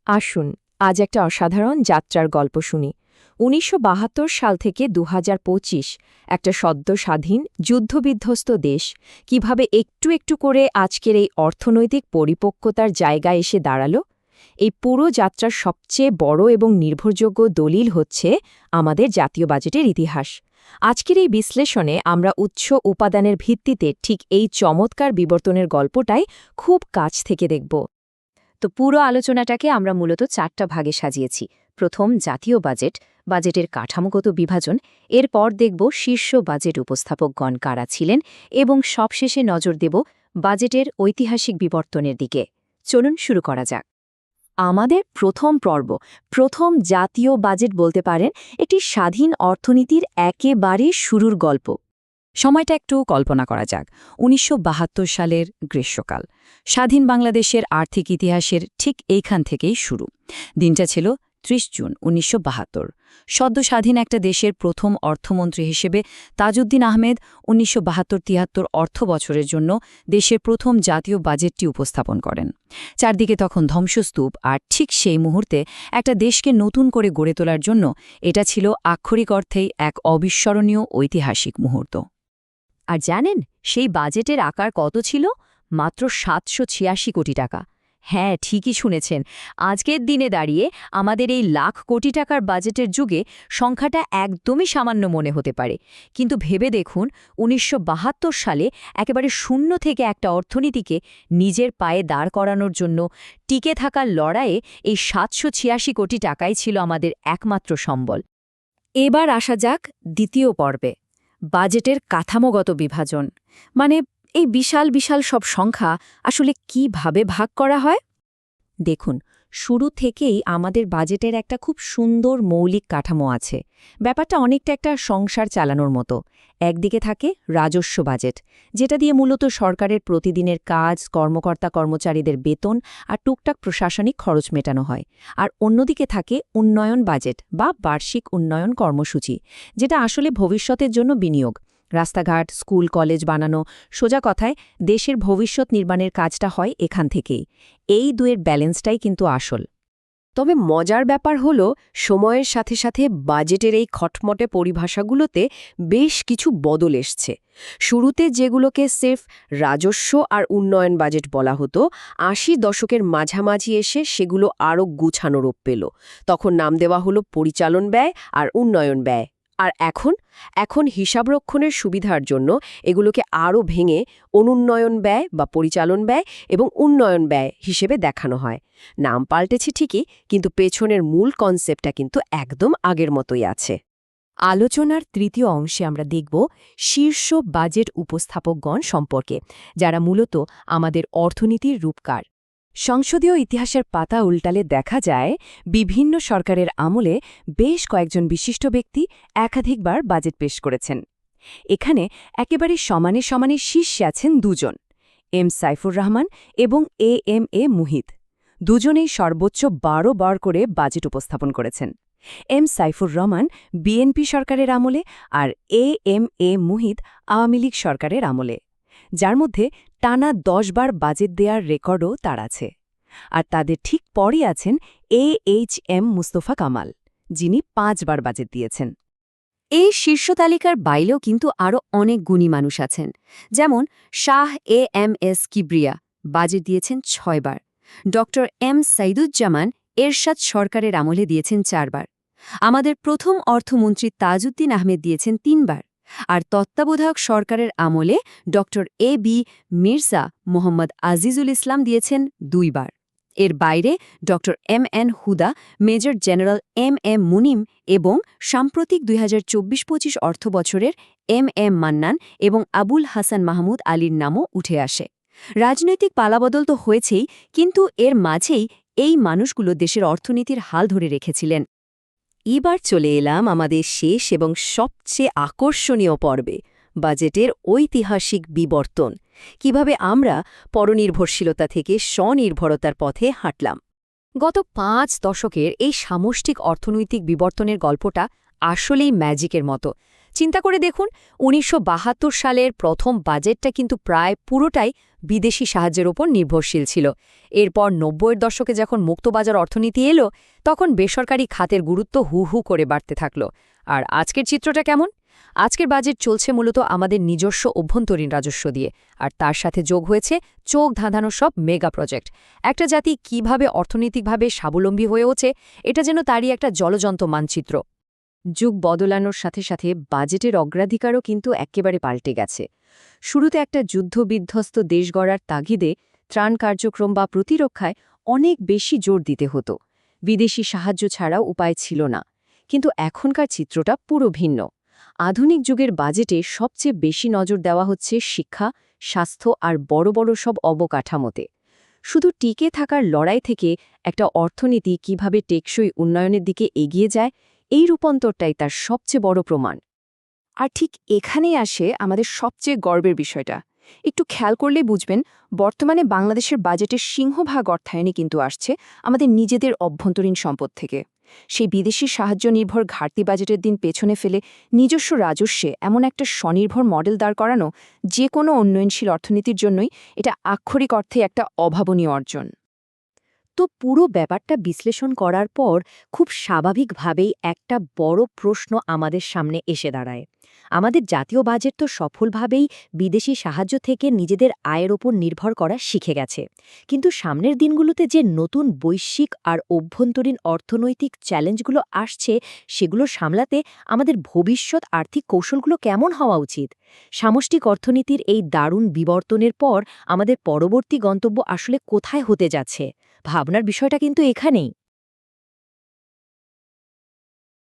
আসুন আজ একটা অসাধারণ যাত্রার গল্প শুনি ১৯৭২ সাল থেকে ২০২৫ একটা সদ্য স্বাধীন যুদ্ধবিধ্বস্ত দেশ কিভাবে একটু একটু করে আজকের এই অর্থনৈতিক পরিপক্কতার জায়গায় এসে দাঁড়াল এই পুরো যাত্রার সবচেয়ে বড় এবং নির্ভরযোগ্য দলিল হচ্ছে আমাদের জাতীয় বাজেটের ইতিহাস আজকের এই বিশ্লেষণে আমরা উৎস উপাদানের ভিত্তিতে ঠিক এই চমৎকার বিবর্তনের গল্পটাই খুব কাছ থেকে দেখব তো পুরো আলোচনাটাকে আমরা মূলত ৪টা ভাগে সাজিয়েছি। প্রথম জাতীয় বাজেট, বাজেটের কাঠামোগত বিভাজন, এরপর দেখব শীর্ষ বাজেট উপস্থাপকগণ কারা ছিলেন এবং সবশেষে নজর দেব বাজেটের ঐতিহাসিক বিবর্তনের দিকে। চলুন শুরু করা যাক। আমাদের প্রথম পর্ব, প্রথম জাতীয় বাজেট বলতে পারেন একটি স্বাধীন অর্থনীতির একেবারে শুরুর গল্প। সময়টা একটু কল্পনা করা যাক। ১৯৭২ সালের গ্রীষ্মকাল। স্বাধীন বাংলাদেশের আর্থিক ইতিহাসের ঠিক এইখান থেকেই শুরু। দিনটা ছিল ৩০ জুন ১৯৭২। সদ্য স্বাধীন একটা দেশের প্রথম অর্থমন্ত্রী হিসেবে তাজউদ্দিন আহমেদ ১৯৭২-৭৩ অর্থ বছরের জন্য দেশের প্রথম জাতীয় বাজেটটি উপস্থাপন করেন। চারদিকে তখন ধ্বংসস্তূপ, আর ঠিক সেই মুহূর্তে একটা দেশকে নতুন করে গড়ে তোলার জন্য এটা ছিল আক্ষরিক অর্থেই এক অবিস্মরণীয় ঐতিহাসিক মুহূর্ত। আর জানেন সেই বাজেটের আকার কত ছিল? মাত্র ৭৮৬ কোটি টাকা। হ্যাঁ, ঠিকই শুনেছেন। আজকের দিনে দাঁড়িয়ে আমাদের এই লাখ কোটি টাকার বাজেটের যুগে সংখ্যাটা একদমই সামান্য মনে হতে পারে, কিন্তু ভেবে দেখুন ১৯৭২ সালে একেবারে শূন্য থেকে একটা অর্থনীতিকে নিজের পায়ে দাঁড় করানোর জন্য টিকে থাকার লড়াইয়ে এই ৭৮৬ কোটি টাকাই ছিল আমাদের একমাত্র সম্বল। এবার আসা যাক দ্বিতীয় পর্বে, বাজেটের কাঠামোগত বিভাজন। মানে এই বিশাল বিশাল সব সংখ্যা আসলে কিভাবে ভাগ করা হয়? দেখুন, শুরু থেকেই আমাদের বাজেটের একটা খুব সুন্দর মৌলিক কাঠামো আছে। ব্যাপারটা অনেকটা একটা সংসার চালানোর মতো। একদিকে থাকে রাজস্ব বাজেট, যেটা দিয়ে মূলত সরকারের প্রতিদিনের কাজ, কর্মকর্তা কর্মচারীদের বেতন আর টুকটাক প্রশাসনিক খরচ মেটানো হয়। আর অন্যদিকে থাকে উন্নয়ন বাজেট বা বার্ষিক উন্নয়ন কর্মসূচি, যেটা আসলে ভবিষ্যতের জন্য বিনিয়োগ। রাস্তাঘাট, স্কুল, কলেজ বানানো, সোজা কথায় দেশের ভবিষ্যৎ নির্মাণের কাজটা হয় এখান থেকেই। এই দুয়ের ব্যালেন্সটাই কিন্তু আসল। তবে মজার ব্যাপার হল সময়ের সাথে সাথে বাজেটের এই খটমটে পরিভাষাগুলোতে বেশ কিছু বদল এসছে। শুরুতে যেগুলোকে সির্ফ রাজস্ব আর উন্নয়ন বাজেট বলা হতো, ৮০ দশকের মাঝামাঝি এসে সেগুলো আরও গুছানো রূপ পেল। তখন নাম দেওয়া হলো পরিচালন ব্যয় আর উন্নয়ন ব্যয়। আর এখন হিসাবরক্ষণের সুবিধার জন্য এগুলোকে আরও ভেঙে অনুন্নয়ন ব্যয় বা পরিচালন ব্যয় এবং উন্নয়ন ব্যয় হিসেবে দেখানো হয়। নাম পাল্টেছে ঠিকই, কিন্তু পেছনের মূল কনসেপ্টটা কিন্তু একদম আগের মতোই আছে। আলোচনার তৃতীয় অংশে আমরা দেখব শীর্ষ বাজেট উপস্থাপকগণ সম্পর্কে, যারা মূলত আমাদের অর্থনীতির রূপকার। সংসদীয় ইতিহাসের পাতা উল্টালে দেখা যায় বিভিন্ন সরকারের আমলে বেশ কয়েকজন বিশিষ্ট ব্যক্তি একাধিকবার বাজেট পেশ করেছেন। এখানে একেবারে সমানে সমানে শীর্ষে আছেন দুজন, এম সাইফুর রহমান এবং এ মুহিত। দুজনেই সর্বোচ্চ ১২ বার করে বাজেট উপস্থাপন করেছেন। এম সাইফুর রহমান বিএনপি সরকারের আমলে আর এ মুহিত আওয়ামী লীগ সরকারের আমলে, যার মধ্যে টানা ১০ বার বাজেট দেওয়ার রেকর্ডও তার আছে। আর তাদের ঠিক পরই আছেন এম মুস্তফা কামাল, যিনি ৫ বার বাজেট দিয়েছেন। এই শীর্ষ তালিকার বাইরেও কিন্তু আরও অনেক গুণী মানুষ আছেন, যেমন শাহ এস কিবরিয়া, বাজেট দিয়েছেন ৬ বার। ড এম সাইদুজ্জামান এরশাদ সরকারের আমলে দিয়েছেন ৪ বার। আমাদের প্রথম অর্থমন্ত্রী তাজউদ্দিন আহমেদ দিয়েছেন ৩ বার। আর তত্ত্বাবধায়ক সরকারের আমলে ড বি মির্জা মোহাম্মদ আজিজুল ইসলাম দিয়েছেন ২ বার। এর বাইরে ড এন হুদা, মেজর জেনারেল এম মুনিম এবং সাম্প্রতিক ২০২৪-২৫ অর্থবছরের এম মান্নান এবং আবুল হাসান মাহমুদ আলীর নামও উঠে আসে। রাজনৈতিক পালাবদল তো হয়েছেই, কিন্তু এর মাঝেই এই মানুষগুলো দেশের অর্থনীতির হাল ধরে রেখেছিলেন। এবার চলে এলাম আমাদের শেষ এবং সবচেয়ে আকর্ষণীয় পর্বে, বাজেটের ঐতিহাসিক বিবর্তন। কিভাবে আমরা পরনির্ভরশীলতা থেকে স্বনির্ভরতার পথে হাঁটলাম। গত ৫ দশকের এই সামষ্টিক অর্থনৈতিক বিবর্তনের গল্পটা আসলেই ম্যাজিকের মতো। চিন্তা করে দেখুন ১৯৭২ সালের প্রথম বাজেটটা কিন্তু প্রায় পুরোটাই বিদেশি সাহায্যের ওপর নির্ভরশীল ছিল। এরপর ৯০-এর দশকে যখন মুক্তবাজার অর্থনীতি এলো, তখন বেসরকারি খাতের গুরুত্ব হু হু করে বাড়তে থাকল। আর আজকের চিত্রটা কেমন? আজকের বাজেট চলছে মূলত আমাদের নিজস্ব অভ্যন্তরীণ রাজস্ব দিয়ে, আর তার সাথে যোগ হয়েছে চোখ ধাঁধানো সব মেগা প্রজেক্ট। একটা জাতি কিভাবে অর্থনৈতিকভাবে স্বাবলম্বী হয়ে ওঠে, এটা যেন তারই একটা জলজন্ত মানচিত্র। যুগ বদলানোর সাথে সাথে বাজেটের অগ্রাধিকারও কিন্তু একেবারে পাল্টে গেছে। শুরুতে একটা যুদ্ধবিধ্বস্ত দেশ গড়ার তাগিদে ত্রাণ কার্যক্রম বা প্রতিরক্ষায় অনেক বেশি জোর দিতে হতো। বিদেশি সাহায্য ছাড়াও উপায় ছিল না। কিন্তু এখনকার চিত্রটা পুরো ভিন্ন। আধুনিক যুগের বাজেটে সবচেয়ে বেশি নজর দেওয়া হচ্ছে শিক্ষা, স্বাস্থ্য আর বড় বড় সব অবকাঠামোতে। শুধু টিকে থাকার লড়াই থেকে একটা অর্থনীতি কিভাবে টেকসই উন্নয়নের দিকে এগিয়ে যায়, এই রূপান্তরটাই তার সবচেয়ে বড় প্রমাণ। আর ঠিক এখানেই আসে আমাদের সবচেয়ে গর্বের বিষয়টা। একটু খেয়াল করলে বুঝবেন, বর্তমানে বাংলাদেশের বাজেটের সিংহভাগ অর্থায়নই কিন্তু আসছে আমাদের নিজেদের অভ্যন্তরীণ সম্পদ থেকে। সেই বিদেশি সাহায্য নির্ভর ঘাটতি বাজেটের দিন পেছনে ফেলে নিজস্ব রাজস্বে এমন একটা স্বনির্ভর মডেল দাঁড় করানো যে কোনো উন্নয়নশীল অর্থনীতির জন্যই এটা আক্ষরিক অর্থে একটা অভাবনীয় অর্জন। তো পুরো ব্যাপারটা বিশ্লেষণ করার পর খুব স্বাভাবিকভাবেই একটা বড় প্রশ্ন আমাদের সামনে এসে দাঁড়ায়। আমাদের জাতীয় বাজেট তো সফলভাবেই বিদেশি সাহায্য থেকে নিজেদের আয়ের ওপর নির্ভর করা শিখে গেছে, কিন্তু সামনের দিনগুলোতে যে নতুন বৈশ্বিক আর অভ্যন্তরীণ অর্থনৈতিক চ্যালেঞ্জগুলো আসছে, সেগুলো সামলাতে আমাদের ভবিষ্যৎ আর্থিক কৌশলগুলো কেমন হওয়া উচিত? সামষ্টিক অর্থনীতির এই দারুণ বিবর্তনের পর আমাদের পরবর্তী গন্তব্য আসলে কোথায় হতে যাচ্ছে? ভাবনার বিষয়টা কিন্তু এখানেই।